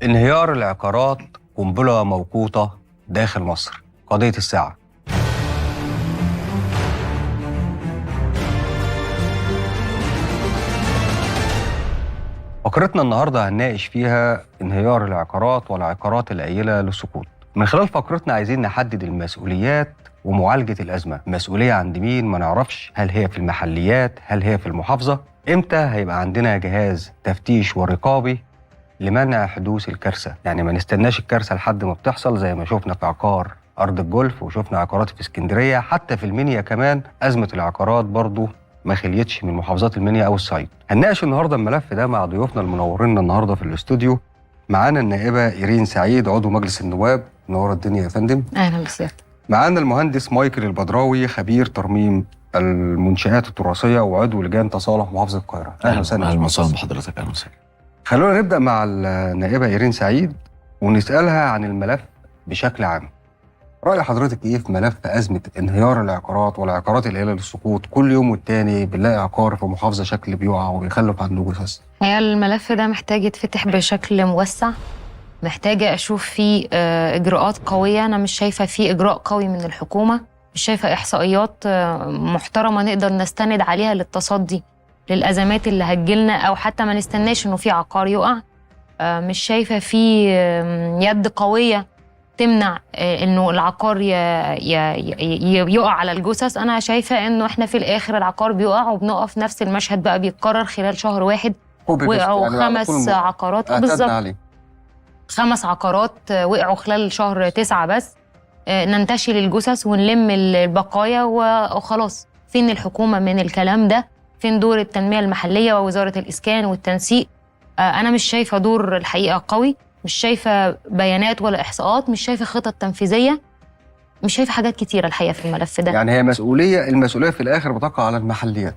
انهيار العقارات قنبلة موقوتة داخل مصر، قضية الساعة. فقرتنا النهاردة هنناقش فيها انهيار العقارات والعقارات القليلة للسقوط. من خلال فقرتنا عايزين نحدد المسؤوليات ومعالجة الأزمة. مسؤولية عند مين ما نعرفش، هل هي في المحليات، هل هي في المحافظة؟ امتى هيبقى عندنا جهاز تفتيش ورقابي لمنع حدوث الكارثة؟ يعني ما نستناش الكارثة لحد ما بتحصل، زي ما شفنا في عقار أرض الجولف وشفنا عقارات في اسكندرية، حتى في المنيا كمان أزمة العقارات برضو ما خليتش من محافظات المنيا أو الصعيد. هنناقش النهاردة الملف ده مع ضيوفنا المنورين النهاردة في الاستوديو. معانا النائبة إيرين سعيد عضو مجلس النواب، منورة الدنيا يا فندم. أهلا بسيادتك. معانا المهندس مايكل البدراوي، خبير ترميم المنشآت التراثية وعضو لجان تصالح محافظة القاهرة. أهلا وسهلا بحضرتك. أهلا وسهلا. خلونا نبدأ مع النائبة إيرين سعيد ونسألها عن الملف بشكل عام. رأي حضرتك إيه في ملف أزمة انهيار العقارات والعقارات القليلة للسقوط؟ كل يوم والتاني بنلاقي عقار في محافظة شكل بيقع وبيخلف عنده جثث. هي الملف ده محتاج يتفتح بشكل موسع، محتاجة أشوف فيه إجراءات قوية. أنا مش شايفة فيه إجراء قوي من الحكومة، مش شايفة إحصائيات محترمة نقدر نستند عليها للتصدي للأزمات اللي هتجيلنا، أو حتى ما نستناش إنه في عقار يقع. مش شايفة فيه يد قوية تمنع إنه العقار يقع على الجثث. أنا شايفة إنه إحنا في الآخر العقار بيقع وبنقف نفس المشهد بقى بيتكرر خلال شهر واحد. وقعوا يعني 5 عقارات بالظبط، 5 عقارات وقعوا خلال شهر 9 بس. ننتشل الجثث ونلم البقايا وخلاص. فين الحكومة من الكلام ده؟ فين دور التنمية المحلية ووزارة الإسكان والتنسيق؟ أنا مش شايفة دور الحقيقة قوي، مش شايفة بيانات ولا إحصاءات، مش شايفة خطط تنفيذية، مش شايفة حاجات كتيرة الحقيقة في الملف ده. يعني هي المسؤولية في الآخر بتقع على المحليات.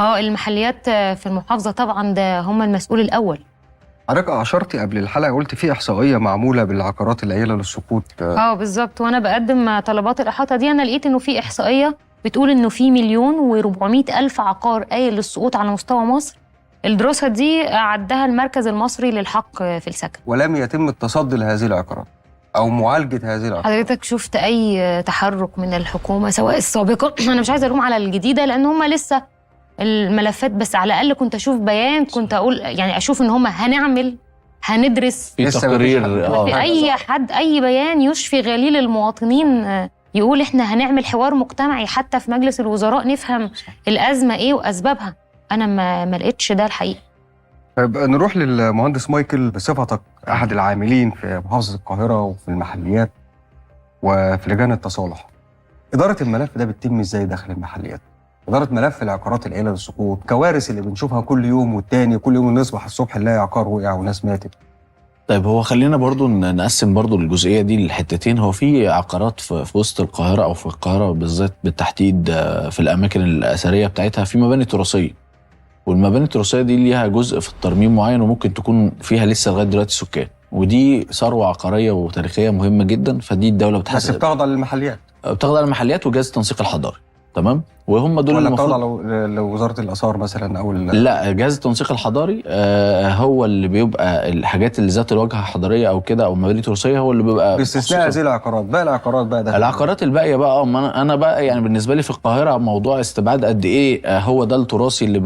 المحليات في المحافظة طبعا ده هم المسؤول الأول. حضرتك أشرتي قبل الحلقة قلت في إحصائية معمولة بالعقارات القليلة للسقوط. بالظبط. وأنا بقدم طلبات الإحاطة دي أنا لقيت إنه في إحصائية بتقول إنه في 1,400,000 عقار قايل للسقوط على مستوى مصر. الدراسة دي عدها المركز المصري للحق في السكن، ولم يتم التصدي لهذه العقارات أو معالجة هذه العقارات. حضرتك شفت أي تحرك من الحكومة سواء السابقة؟ أنا مش عايزة ألوم على الجديدة لأن هم لسه الملفات، بس على الأقل كنت أشوف بيان، كنت أقول يعني أشوف إن هم هنعمل، هندرس في تقرير في أي بيان يشفي غليل المواطنين، يقول إحنا هنعمل حوار مجتمعي حتى في مجلس الوزراء نفهم الأزمة إيه وأسبابها. أنا ما لقيتش ده الحقيقة. طيب نروح للمهندس مايكل بصفتك أحد العاملين في محافظة القاهرة وفي المحليات وفي لجان التصالح. إدارة الملف ده بتتم إزاي داخل المحليات؟ إدارة ملف العقارات القليلة للسقوط، كوارث اللي بنشوفها كل يوم والتاني، كل يوم نصبح الصبح نلاقي عقار وقع وناس ماتت. طيب هو خلينا برضو نقسم برضو الجزئية دي لحتتين. هو في عقارات في وسط القاهرة أو في القاهرة بالذات بالتحديد في الأماكن الأثرية بتاعتها في مباني تراثية، والمباني التراثية دي ليها جزء في الترميم معين وممكن تكون فيها لسه لغاية دلوقتي سكان، ودي ثروة عقارية وتاريخية مهمة جدا. فدي الدولة بس بتخضع للمحليات، بتخضع للمحليات وجهاز التنسيق الحضاري، تمام؟ وهم دول ولا بتخضع لوزارة الآثار مثلا أو لا، جهاز التنسيق الحضاري هو اللي بيبقى الحاجات اللي ذات الواجهة حضارية أو كده أو مباني تراثية هو اللي بيبقى باستثناء هذه العقارات. باقي العقارات بقى ده العقارات الباقية بقى أنا بقى يعني بالنسبة لي في القاهرة موضوع استبعاد قد إيه هو ده التراثي اللي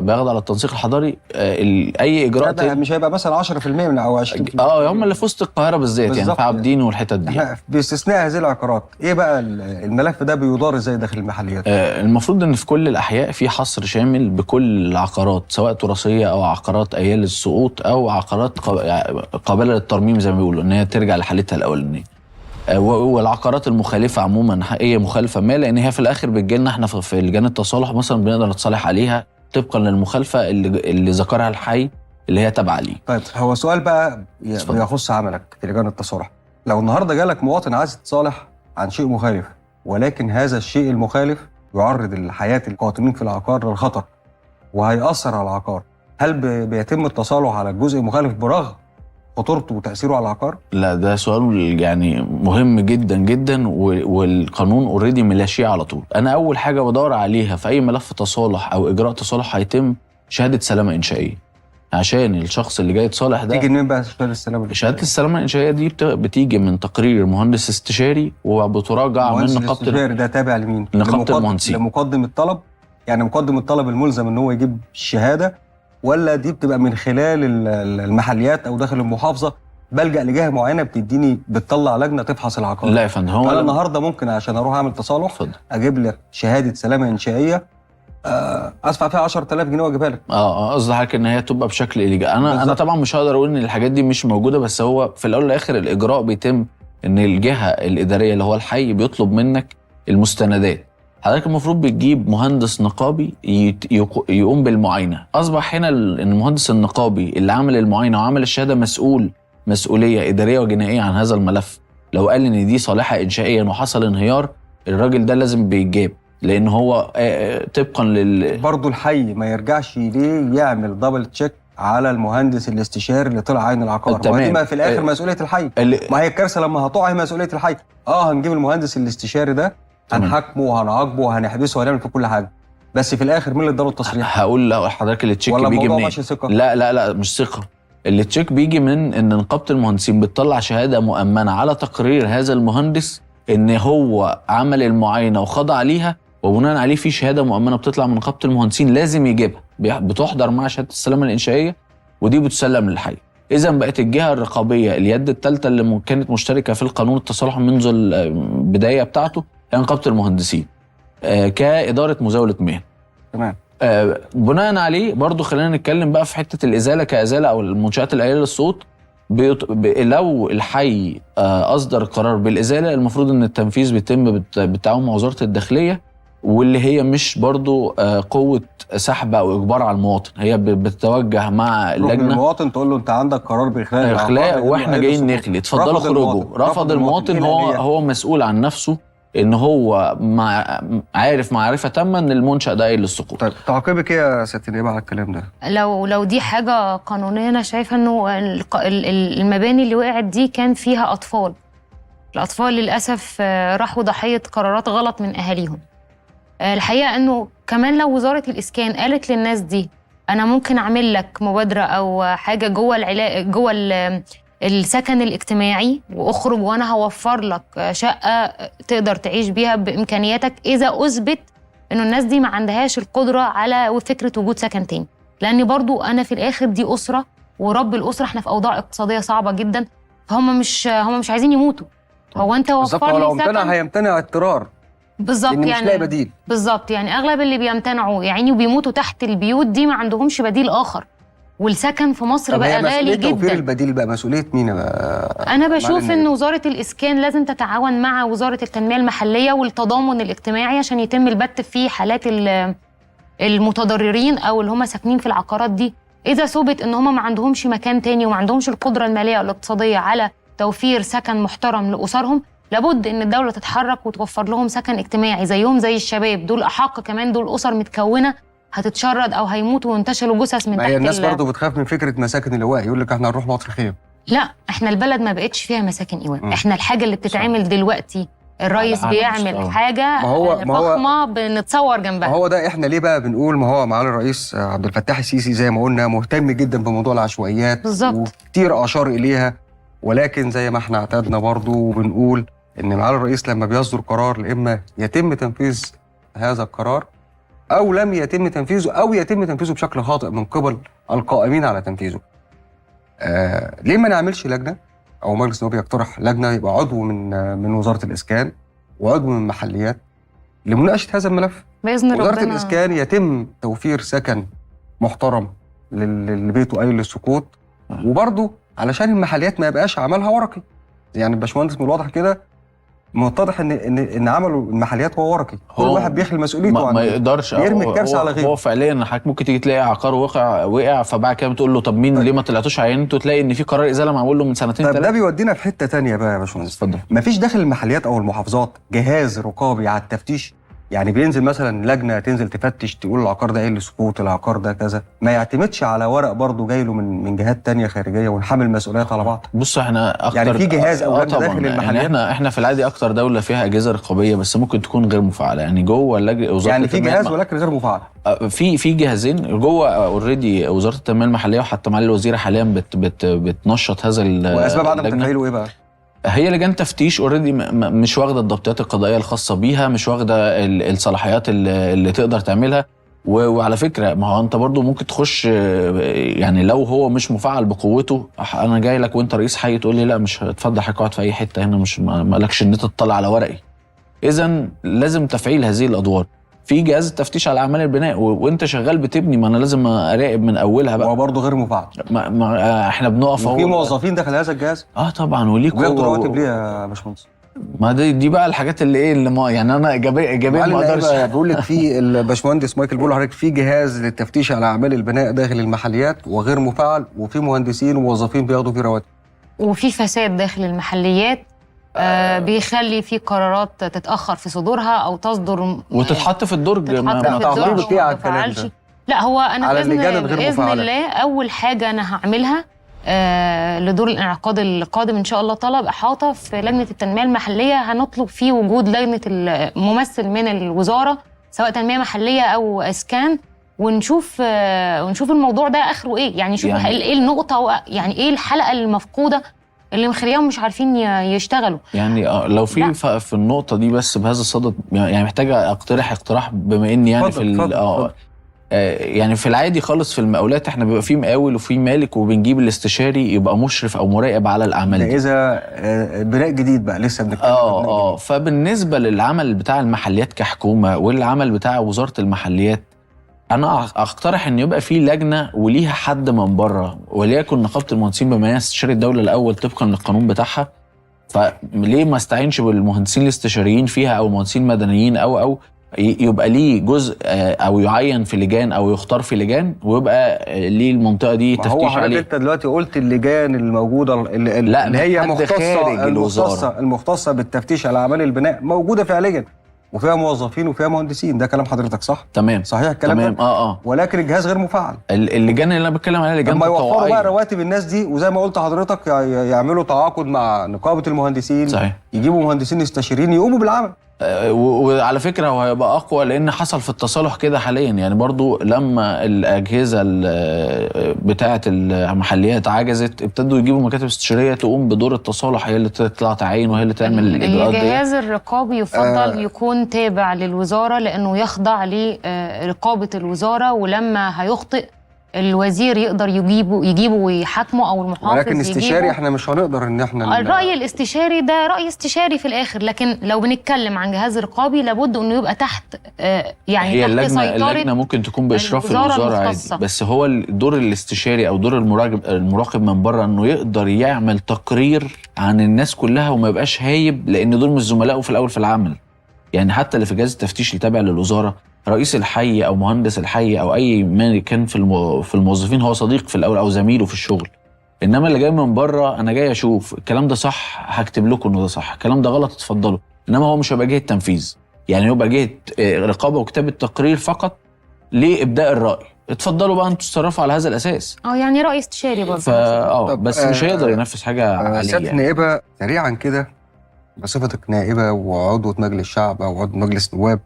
بيخضع للتنسيق الحضاري. أي إجراء مش هيبقى مثلا 10% من أو 20%. هم اللي في وسط القاهرة بالذات يعني في عابدين والحتت دي. باستثناء هذه العقارات إيه بقى الملف ده بيدار إزاي داخل المحليات؟ المفروض ان في كل الاحياء في حصر شامل بكل العقارات سواء تراثيه او عقارات قليله للسقوط او عقارات قابله للترميم زي ما بيقولوا ان هي ترجع لحالتها الاولانيه. والعقارات المخالفه عموما هي مخالفه ما، لان هي في الاخر بتجي لنا احنا في لجان التصالح مثلا بنقدر نتصالح عليها طبقا للمخالفه اللي ذكرها الحي اللي هي تابعه ليه. طيب هو سؤال بقى يخص عملك في لجان التصالح. لو النهارده جالك مواطن عايز يتصالح عن شيء مخالف، ولكن هذا الشيء المخالف يعرض الحياة القاطنين في العقار للخطر وهيأثر على العقار، هل بيتم التصالح على الجزء المخالف برغم خطورته وتأثيره على العقار؟ لا، ده سؤال يعني مهم جدا جدا، والقانون اوريدي ملاشيه على طول. انا اول حاجه بدور عليها في اي ملف تصالح او اجراء تصالح هيتم شهاده سلامه انشائيه. عشان الشخص اللي جاي يتصالح ده. تيجي منين بقى شهاده السلامه؟ شهاده السلامه الانشائيه دي بتيجي من تقرير مهندس استشاري وبتراجع من نقابه الاستشاري. ده تابع لمين؟ نقابه المهندسين، لمقدم الطلب. يعني مقدم الطلب الملزم ان هو يجيب الشهاده، ولا دي بتبقى من خلال المحليات او داخل المحافظه بلجأ لجهه معينه بتطلع لجنه تفحص العقار؟ لا يا فندم، هو انا النهارده ممكن عشان اروح اعمل تصالح اتفضل اجيب لك شهاده سلامه انشائيه ادفع فيها 10000 جنيه واجيبها لك. قصدي حضرتك ان هي تبقى بشكل إليجا. انا بالزبط. طبعا مش هقدر اقول ان الحاجات دي مش موجوده، بس هو في الاول والاخر الاجراء بيتم ان الجهه الاداريه اللي هو الحي بيطلب منك المستندات. حضرتك المفروض بتجيب مهندس نقابي يقوم بالمعاينه. اصبح هنا ان المهندس النقابي اللي عمل المعاينه وعمل الشهاده مسؤوليه اداريه وجنائيه عن هذا الملف. لو قال ان دي صالحه انشائيا وحصل انهيار، الراجل ده لازم بيجاب، لان هو طبقا برضه الحي ما يرجعش ليه يعمل دبل تشيك على المهندس الاستشاري اللي طلع عين العقار. تمام. ما في الاخر مسؤوليه الحي. ما هي الكارثه لما هتقع هي مسؤوليه الحي. هنجيب المهندس الاستشاري ده، هنحاكمه وهنعاقبه وهنحبسه وهنعمل في كل حاجه، بس في الاخر مين اللي اداله التصريح؟ هقول لحضرتك اللي التشيك بيجي منين. لا مش ثقه. اللي التشيك بيجي من ان نقابه المهندسين بتطلع شهاده مؤمنه على تقرير هذا المهندس ان هو عمل المعاينه وخضع ليها، وبناء عليه في شهاده مؤمنه بتطلع من نقابه المهندسين لازم يجيبها، بتحضر مع شهاده السلامه الانشائيه ودي بتسلم للحي. اذا بقت الجهه الرقابيه اليد الثالثه اللي كانت مشتركه في القانون التصالح منذ البدايه بتاعته هي نقابه المهندسين كاداره مزاوله مهن. تمام. بناء عليه برضو خلينا نتكلم بقى في حته الازاله كازاله او المنشات القليله للصوت. لو الحي اصدر قرار بالازاله، المفروض ان التنفيذ بيتم بالتعاون مع وزاره الداخليه، واللي هي مش برضو قوه سحب او اجبار على المواطن، هي بتتوجه مع اللجنه. المواطن تقول له انت عندك قرار باخلاء واحنا جايين نخلي، اتفضلوا اخرجوا. رفض المواطن هو مسؤول عن نفسه، ان هو عارف معرفه تامه ان المنشأ ده قايل للسقوط. طيب تعقيبك ايه يا سياده النائب على الكلام ده؟ لو دي حاجه قانونيه، انا شايفه انه المباني اللي وقعت دي كان فيها اطفال. الاطفال للاسف راحوا ضحيه قرارات غلط من اهاليهم. الحقيقه انه كمان لو وزاره الاسكان قالت للناس دي انا ممكن اعمل لك مبادره او حاجه جوه السكن الاجتماعي واخرج وانا هوفر لك شقه تقدر تعيش بيها بامكانياتك، اذا اثبت انه الناس دي ما عندهاش القدره على فكره وجود سكن تاني. لان برضو انا في الاخر دي اسره، ورب الاسره احنا في اوضاع اقتصاديه صعبه جدا، فهم مش عايزين يموتوا. هو انت وفر لي سكن، هيمتنع اضطرار بالظبط، يعني مش لاقي بديل. بالظبط، يعني اغلب اللي بيمتنعوا يعني وبيموتوا تحت البيوت دي ما عندهمش بديل اخر، والسكن في مصر بقى غالي جدا. توفير البديل بقى مسؤوليه مين بقى؟ انا بشوف ان وزاره الاسكان لازم تتعاون مع وزاره التنميه المحليه والتضامن الاجتماعي عشان يتم البت في حالات المتضررين او اللي هم ساكنين في العقارات دي. اذا ثبت ان هم ما عندهمش مكان تاني وما عندهمش القدره الماليه والاقتصاديه على توفير سكن محترم لاسرهم، لابد ان الدوله تتحرك وتوفر لهم سكن اجتماعي زيهم زي الشباب دول. احق كمان دول اسر متكونه هتتشرد او هيموتوا وينتشلوا جثث من تحت. الناس برضه بتخاف من فكره مساكن الايواء، يقول لك احنا هنروح نقعد في خيم. لا، احنا البلد ما بقتش فيها مساكن ايواء. احنا الحاجه اللي بتتعمل دلوقتي الرئيس بيعمل حاجه فخمه بنتصور جنبها. ما هو ده احنا ليه بقى بنقول ما هو معالي الرئيس عبد الفتاح السيسي زي ما قلنا مهتم جدا بموضوع العشوائيات بالظبط، وكتير اشار اليها، ولكن زي ما احنا اعتدنا برضه وبنقول ان معالي الرئيس لما بيصدر قرار اما يتم تنفيذ هذا القرار او لم يتم تنفيذه او يتم تنفيذه بشكل خاطئ من قبل القائمين على تنفيذه. ليه ما نعملش لجنه او مجلس نواب يقترح لجنه يبقى عضو من وزاره الاسكان وعضو من المحليات لمناقشه هذا الملف باذن الله. وزاره الاسكان يتم توفير سكن محترم اللي بيته قايل للسقوط، وبرضه علشان المحليات ما يبقاش عملها ورقي. يعني الباشمهندس من الواضح كده متضح ان عملوا المحليات هو ورقي، كل واحد بيخلي مسؤوليته ما يقدرش يرمي الكارثه على غيره. هو فعليا حضرتك ممكن تيجي تلاقي عقار وقع فبعد كده بتقول له طب مين ليه ما طلعتوش عينته، تلاقي ان في قرار ازاله معمول له من سنتين ثلاثه. طب ده بيودينا في حته ثانيه بقى يا باشمهندس. اتفضل. مفيش داخل المحليات او المحافظات جهاز رقابي على التفتيش؟ يعني بينزل مثلا لجنه تنزل تفتش تقول العقار ده ايه اللي سقوط، العقار ده كذا، ما يعتمدش على ورق برضه جاي له من جهات تانية خارجيه ونحمل مسؤوليات على بعض. بص احنا اكتر يعني في جهاز او لجنه داخل يعني المحليات؟ احنا في العادي اكتر دوله فيها اجهزه رقابيه بس ممكن تكون غير مفعله، يعني جوه وزاره يعني في التنمية جهاز ولكن غير مفعل. في جهازين جوه اوريدي. وزاره التنميه المحليه وحتى معالي الوزيره حاليا بتنشط هذا واسباب عدم تفعيله ايه بقى؟ هي لجان تفتيش اوريدي مش واخده الضبطيات القضائيه الخاصه بيها، مش واخده الصلاحيات اللي تقدر تعملها. وعلى فكره ما هو انت برضو ممكن تخش، يعني لو هو مش مفعل بقوته انا جاي لك وانت رئيس حي تقول لي لا مش هتفضل حضرتك اقعد في اي حته هنا، مش مالكش ان انت تطلع على ورقي. اذا لازم تفعيل هذه الادوار. في جهاز التفتيش على اعمال البناء وانت شغال بتبني، ما انا لازم اراقب من اولها بقى. هو برضه غير مفعل. احنا بنقف وفي موظفين داخل هذا الجهاز؟ طبعا وليه وبياخدوا رواتب ليه يا باشمهندس؟ ما دي بقى الحاجات اللي ايه اللي ما يعني انا ايجابيه ما اقدرش. بقول لك في الباشمهندس مايكل بيقول لحضرتك في جهاز للتفتيش على اعمال البناء داخل المحليات وغير مفعل، وفي مهندسين وموظفين بياخدوا فيه رواتب، وفي فساد داخل المحليات بيخلي في قرارات تتاخر في صدورها او تصدر وتتحط في الدرج. لا هو انا باذن الله اول حاجه انا هعملها لدور الانعقاد القادم ان شاء الله طلب احاطه في لجنه التنميه المحليه، هنطلب فيه وجود لجنه الممثل من الوزاره سواء تنميه محليه او اسكان، ونشوف الموضوع ده اخره ايه، يعني نشوف ايه النقطه، يعني ايه الحلقه المفقوده اللي مخليهم مش عارفين يشتغلوا. يعني لو في النقطه دي بس بهذا الصدد، يعني محتاجه اقتراح بما اني يعني فضل. يعني في العادي خالص في المقاولات احنا بيبقى في مقاول وفي مالك وبنجيب الاستشاري يبقى مشرف او مراقب على الاعمال دي. اذا بناء جديد بقى لسه بنتكلم. فبالنسبه للعمل بتاع المحليات كحكومه والعمل بتاع وزاره المحليات، انا اقترح ان يبقى في لجنه وليها حد من بره، وليكن نقابه المهندسين بما انها استشاري الدوله الاول طبقا للقانون بتاعها، فليه ما استعينش بالمهندسين الاستشاريين فيها او مهندسين مدنيين او يبقى ليه جزء او يعين في لجان او يختار في لجان ويبقى ليه المنطقه دي تفتيش عليه. هو حضرتك انت دلوقتي قلت اللجان الموجوده اللي هي المختصه بالتفتيش على اعمال البناء موجوده فعليا وفيها موظفين وفيها مهندسين، ده كلام حضرتك صح؟ تمام صحيح الكلام تمام. ده؟ ولكن الجهاز غير مفعل. اللجان اللي انا بتكلم عليها لجان تطوعيه، لما يوفروا بقى رواتب الناس دي وزي ما قلت حضرتك يعملوا تعاقد مع نقابه المهندسين. صحيح. يجيبوا مهندسين استشاريين يقوموا بالعمل. وعلى فكره هو هيبقى اقوى لان حصل في التصالح كده حاليا، يعني برضو لما الاجهزه بتاعه المحليات عجزت ابتدوا يجيبوا مكاتب استشاريه تقوم بدور التصالح، هي اللي تطلع تعين وهي اللي تعمل الاجراءات دي. الجهاز الرقابي يفضل يكون تابع للوزاره لانه يخضع لرقابه الوزاره، ولما هيخطئ الوزير يقدر يجيبه ويحاكمه او المحافظ ولكن استشاري احنا مش هنقدر ان احنا الرأي الاستشاري ده رأي استشاري في الاخر، لكن لو بنتكلم عن جهاز رقابي لابد انه يبقى تحت يعني هي تحت اللجنه ممكن تكون باشراف الوزاره عادي، بس هو الدور الاستشاري او دور المراقب من بره انه يقدر يعمل تقرير عن الناس كلها وما يبقاش هايب، لان دول مش زملائه في الاول في العمل. يعني حتى اللي في جهاز التفتيش اللي تابع للوزاره رئيس الحي او مهندس الحي او اي من كان في الموظفين هو صديق في الاول او زميله في الشغل، انما اللي جاي من بره انا جاي اشوف الكلام ده صح هكتب لكم انه ده صح، الكلام ده غلط اتفضلوا، انما هو مش هيبقى جهه تنفيذ، يعني يبقى جهه رقابه وكتابه تقرير فقط لابداء الراي، اتفضلوا بقى انتوا تتصرفوا على هذا الاساس. يعني راي استشاري برضه بس مش هيقدر ينفذ حاجه عليه. سيادة النائبه سريعا كده بصفتك نائبه وعضوه مجلس الشعب او عضو مجلس نواب،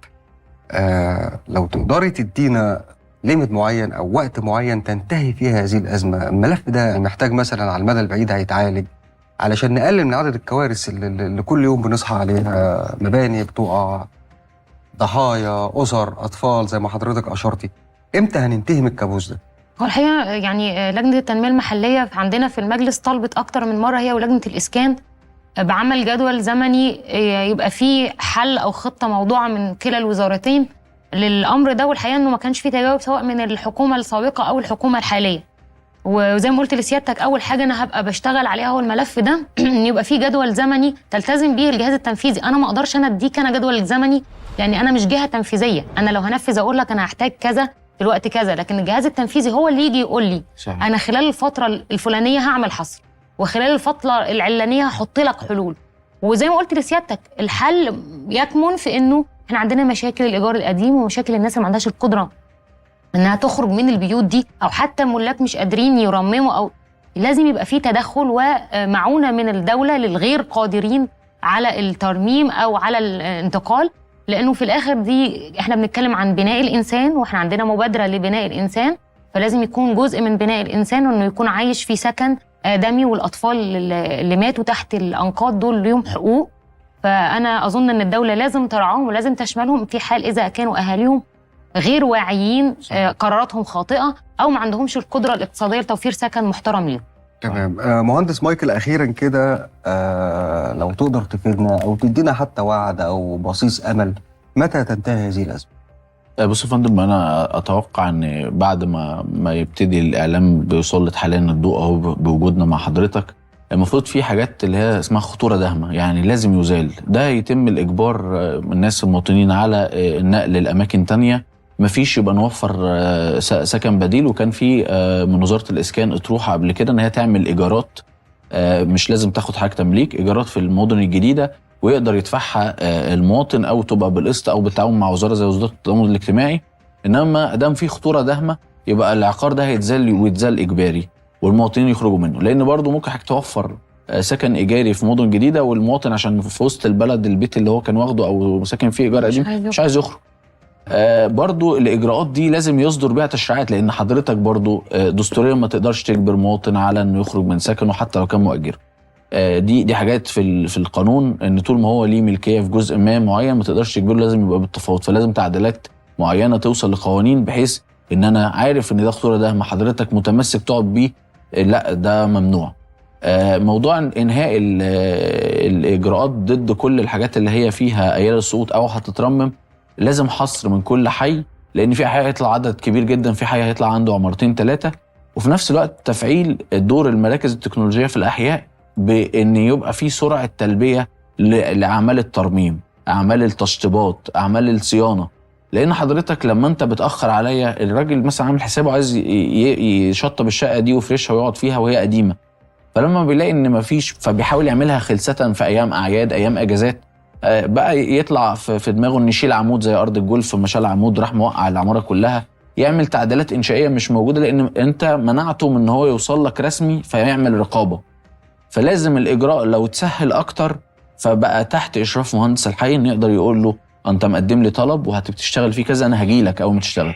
لو تقدري تدينا ليميت معين او وقت معين تنتهي فيها هذه الازمه، الملف ده محتاج مثلا على المدى البعيد هيتعالج علشان نقلل من عدد الكوارث اللي كل يوم بنصحى عليها، مباني بتقع، ضحايا، اسر، اطفال زي ما حضرتك اشرتي، امتى هننتهي من الكابوس ده؟ هو الحقيقه يعني لجنه التنميه المحليه عندنا في المجلس طلبت اكتر من مره هي ولجنه الاسكان بعمل جدول زمني يبقى فيه حل او خطه موضوعه من كلا الوزارتين للامر ده، والحقيقه انه ما كانش فيه تجاوب سواء من الحكومه السابقه او الحكومه الحاليه. وزي ما قلت لسيادتك اول حاجه انا هبقى بشتغل عليها هو الملف ده ان يبقى فيه جدول زمني تلتزم بيه الجهاز التنفيذي. انا ما اقدرش انا اديك انا جدول زمني يعني انا مش جهه تنفيذيه، انا لو هنفذ اقول لك انا هحتاج كذا في الوقت كذا، لكن الجهاز التنفيذي هو اللي يجي يقول لي صحيح. انا خلال الفتره الفلانيه هعمل حصر وخلال الفتره العلانيه هحط لك حلول. وزي ما قلت لسيادتك الحل يكمن في انه احنا عندنا مشاكل الايجار القديم ومشاكل الناس اللي ما عندهاش القدره انها تخرج من البيوت دي، او حتى ملاك مش قادرين يرمموا، او لازم يبقى في تدخل ومعونه من الدوله للغير قادرين على الترميم او على الانتقال. لانه في الاخر دي احنا بنتكلم عن بناء الانسان، واحنا عندنا مبادره لبناء الانسان، فلازم يكون جزء من بناء الانسان انه يكون عايش في سكن آدمي، والاطفال اللي ماتوا تحت الانقاض دول ليهم حقوق. فانا اظن ان الدوله لازم ترعاهم ولازم تشملهم في حال اذا كانوا اهاليهم غير واعيين، قراراتهم خاطئه، او ما عندهمش القدره الاقتصاديه لتوفير سكن محترم ليهم. تمام. مهندس مايكل، اخيرا كده لو تقدر تفيدنا او تدينا حتى وعد او بصيص امل، متى تنتهي هذه الازمه؟ بص يا فندم، انا اتوقع ان بعد ما يبتدي الاعلام بيسلط حاليا الضوء اهو بوجودنا مع حضرتك، المفروض في حاجات اللي هي اسمها خطوره داهمه، يعني لازم يزال. ده يتم الاجبار الناس المواطنين على النقل لاماكن تانية، مفيش يبقى نوفر سكن بديل. وكان في من وزاره الاسكان اطروحه قبل كده ان هي تعمل ايجارات، مش لازم تاخد حاجه تمليك، ايجارات في المدن الجديده ويقدر يدفعها المواطن، او تبقى بالقسط او بالتعاون مع وزاره زي وزاره التضامن الاجتماعي. انما دام في خطوره داهمه يبقى العقار ده هيتزال ويتزال اجباري والمواطنين يخرجوا منه، لان برضو ممكن حضرتك توفر سكن ايجاري في مدن جديده والمواطن عشان في وسط البلد البيت اللي هو كان واخده او ساكن فيه ايجار قديم مش عايز يخرج. برضو الاجراءات دي لازم يصدر بيها تشريعات، لان حضرتك برضو دستوريا ما تقدرش تجبر مواطن على انه يخرج من سكنه حتى لو كان مؤجر. دي حاجات في القانون، ان طول ما هو ليه ملكيه في جزء ما معين ما تقدرش تجبره، لازم يبقى بالتفاوض. فلازم تعديلات معينه توصل لقوانين بحيث ان انا عارف ان ده خطوره، ده ما حضرتك متمسك تقعد بيه لا ده ممنوع. موضوع انهاء الاجراءات ضد كل الحاجات اللي هي فيها ايال السقوط او هتترمم، لازم حصر من كل حي، لان في حي هيطلع عدد كبير جدا، في حي هيطلع عنده عمارتين 3. وفي نفس الوقت تفعيل دور المراكز التكنولوجيه في الاحياء، بان يبقى في سرعه تلبيه لاعمال الترميم، اعمال التشطيبات، اعمال الصيانه. لان حضرتك لما انت بتاخر عليا، الراجل مثلا عامل حسابه عايز يشطب الشقه دي ويفرشها ويقعد فيها وهي قديمه، فلما بيلاقي ان مفيش فبيحاول يعملها خلسه في ايام اعياد، ايام اجازات، بقى يطلع في دماغه ان يشيل عمود زي ارض الجولف، ما شال عمود راح موقع العماره كلها، يعمل تعديلات انشائيه مش موجوده، لان انت منعته من ان هو يوصل لك رسمي فيعمل رقابه. فلازم الاجراء لو تسهل اكتر، فبقى تحت اشراف مهندس الحي انه يقدر يقول له انت مقدم لي طلب وهتشتغل فيه كذا، انا هجي لك اول ما تشتغل.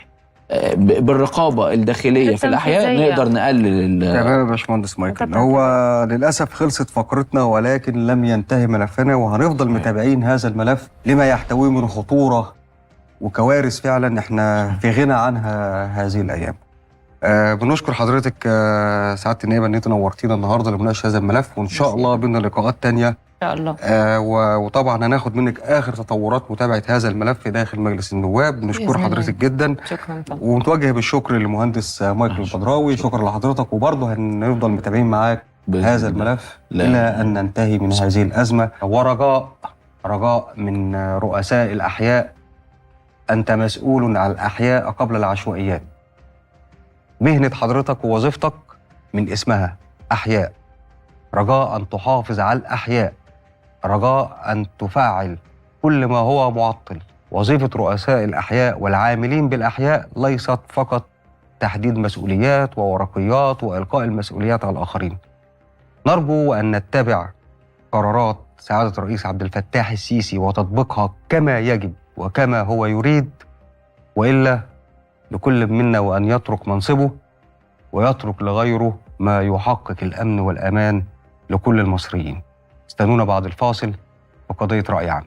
بالرقابه الداخليه في الاحياء نقدر نقلل. تمام يا باشمهندس مايكل، هو للاسف خلصت فقرتنا ولكن لم ينتهي ملفنا، وهنفضل متابعين هذا الملف لما يحتويه من خطوره وكوارث فعلا احنا في غنى عنها هذه الايام. بنشكر حضرتك سعاده النائبه ان انت نورتينا النهارده لمناقشه هذا الملف، وان شاء الله بينا لقاءات تانية ان شاء الله. وطبعا هناخد منك اخر تطورات متابعه هذا الملف داخل مجلس النواب. بنشكر حضرتك جدا، شكرا. ونتوجه بالشكر للمهندس مايكل البدراوي. شكرا لحضرتك، وبرضه هنفضل متابعين معاك هذا الملف الى ان ننتهي من هذه الازمه. رجاء من رؤساء الاحياء، انت مسؤول عن الاحياء قبل العشوائيات. مهنه حضرتك ووظيفتك من اسمها احياء، رجاء أن تحافظ على الأحياء، رجاء أن تفعل كل ما هو معطل. وظيفة رؤساء الأحياء والعاملين بالأحياء ليست فقط تحديد مسؤوليات وورقيات وإلقاء المسؤوليات على الآخرين. نرجو أن نتبع قرارات سعادة الرئيس عبد الفتاح السيسي وتطبيقها كما يجب وكما هو يريد، وإلا لكل منا وأن يترك منصبه ويترك لغيره ما يحقق الأمن والأمان لكل المصريين. استنونا بعد الفاصل في قضية رأي عام.